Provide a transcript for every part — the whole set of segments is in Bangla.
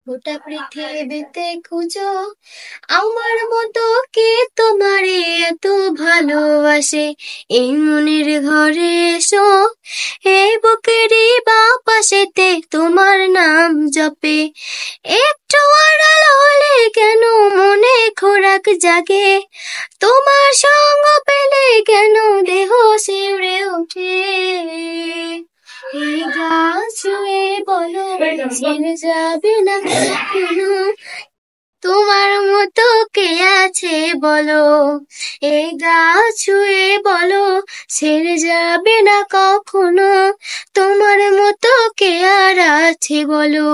গোটা পৃথিবীতে খুঁজো আমার মতো কে তোমারে এত ভালোবাসে। এই মনের ঘরে এসো, এই বুকেরই বাঁ পাশেতে তোমার নাম জপে। একটু আড়াল হলে কেন মনে খোরাক জাগে, তোমার সঙ্গ পেলে কেন দেহ শিউরে ওঠে। এই গাছ ছুঁয়ে বলো ছেড়ে যাবে না কখনো, তোমার মতো কে আছে বলো। এই গাছ ছুঁয়ে বলো ছেড়ে যাবে না কখনো, তোমার মতো কে আর আছে বলো।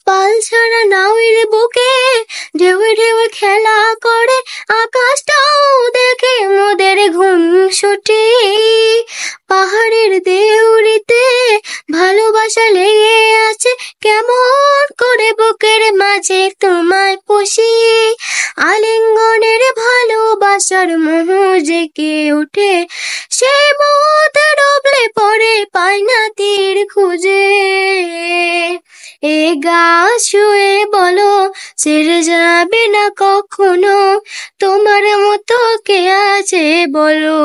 পাল ছাড়া নাওয়ের বুকে ঢেউে ঢেউে খেলা করে, আকাশটাও দেখে মোদের ঘুম ছুটে। পাহাড়ের দেউড়িতে ভালোবাসা লেগে আছে, কেমন করে বুকের মাঝে তোমায় পুষি। আলিঙ্গনের ভালোবাসার মোহ জেগে ওঠে, সেই মোহতে ডুবলে পরে পায় না তীর খুঁজে। এ গাছ ছুঁয়ে বলো ছেড়ে যাবে না কখনো, তোমার মতো কে আছে বলো।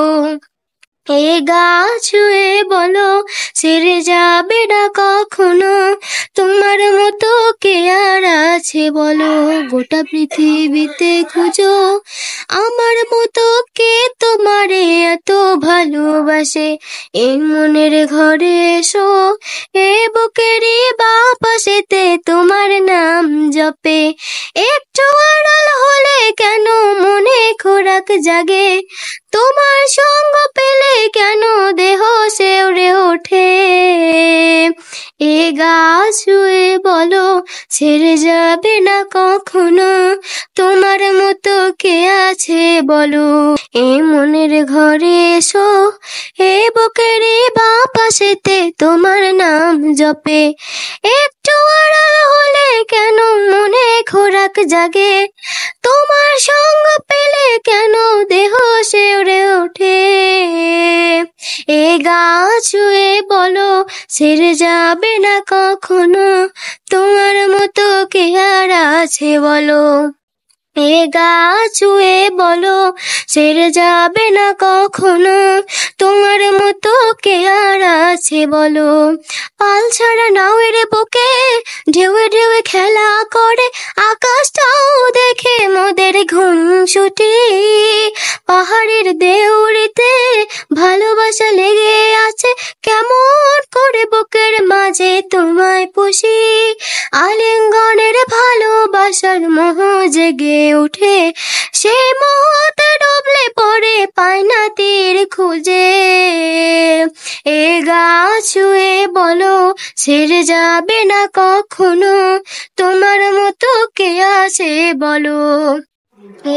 এ গাছ ছুঁয়ে বলো ছেড়ে যাবে না কখনো, তোমার মতো কে আর আছে বলো। গোটা পৃথিবীতে খুঁজো আমার মতো কে তোমারে এত ভালোবাসে। এই মনের ঘরে এসো, এ বুকেরই বাঁ পাশেতে তোমার নাম জপে। একটু আড়াল হলে কেন মনে খোরাক জাগে, তোমার সঙ্গ পেলে কেন দেহ শিউরে ওঠে। এ গাছ ছুঁয়ে বলো ছেড়ে যাবে না কখনো, তোমার মতো কে আছে বলো। এ মনের ঘরে এসো, এ বুকেরই বাঁ পাশেতে তোমার নাম জপে। একটু আড়াল হলে কেন মনে খোরাক জাগে, তোমার সঙ্গ পেলে কেন দেহ শিউরে ওঠে। এ গাছ ছুঁয়ে বলো ছেড়ে যাবে না কখনো, তোমার মতো কে আর আছে বলো। এ গাছ ছুঁয়ে বলো ছেড়ে যাবে না কখনো, তোমার মতো কে আর আছে বলো। পাল ছাড়া নাওয়ের বুকে ঢেউে ঢেউে খেলা করে, আকাশটাও দেখে মোদের ঘুম ছুটি। পাহাড়ের দেউড়িতে ভালোবাসা লেগে আছে, কেমন করে বুকের মাঝে তোমায় পুষি। আলিঙ্গনের ভালোবাসার মোহ জেগে ওঠে, সেই মোহতে ডুবলে পরে পায় না তীর খুঁজে। এ গাছ ছুঁয়ে বলো ছেড়ে যাবে না কখনো, তোমার মতো কে আছে বলো।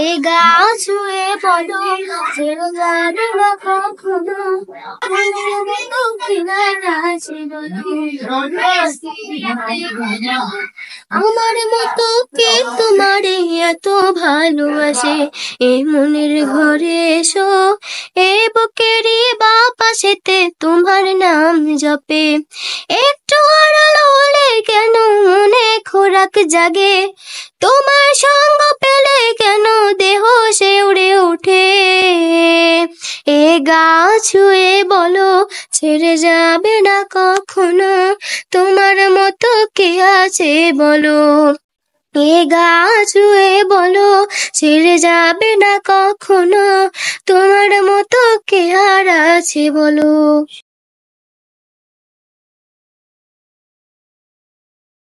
এ গাছ ছুঁয়ে বলো ছেড়ে যাবে না কখনো, তোমার মতো কে আর আছে বলো। আমার মতো কে তোমারে এত ভালোবাসে। এই মনের ঘরে এসো, এই বুকেরই বাঁ পাশেতে তোমার নাম জপে। একটু আড়াল হলে কেন মনে খোরাক জাগে, তোমার সঙ্গ পেলে কেন দেহ শিউরে ওঠে। এ গাছ ছুঁয়ে বলো ছেড়ে যাবে না কখনো, তোমার মতো কে আছে বলো। এ গাছ ছুঁয়ে বলো ছেড়ে যাবে না কখনো, তোমার মতো কে আর আছে বলো।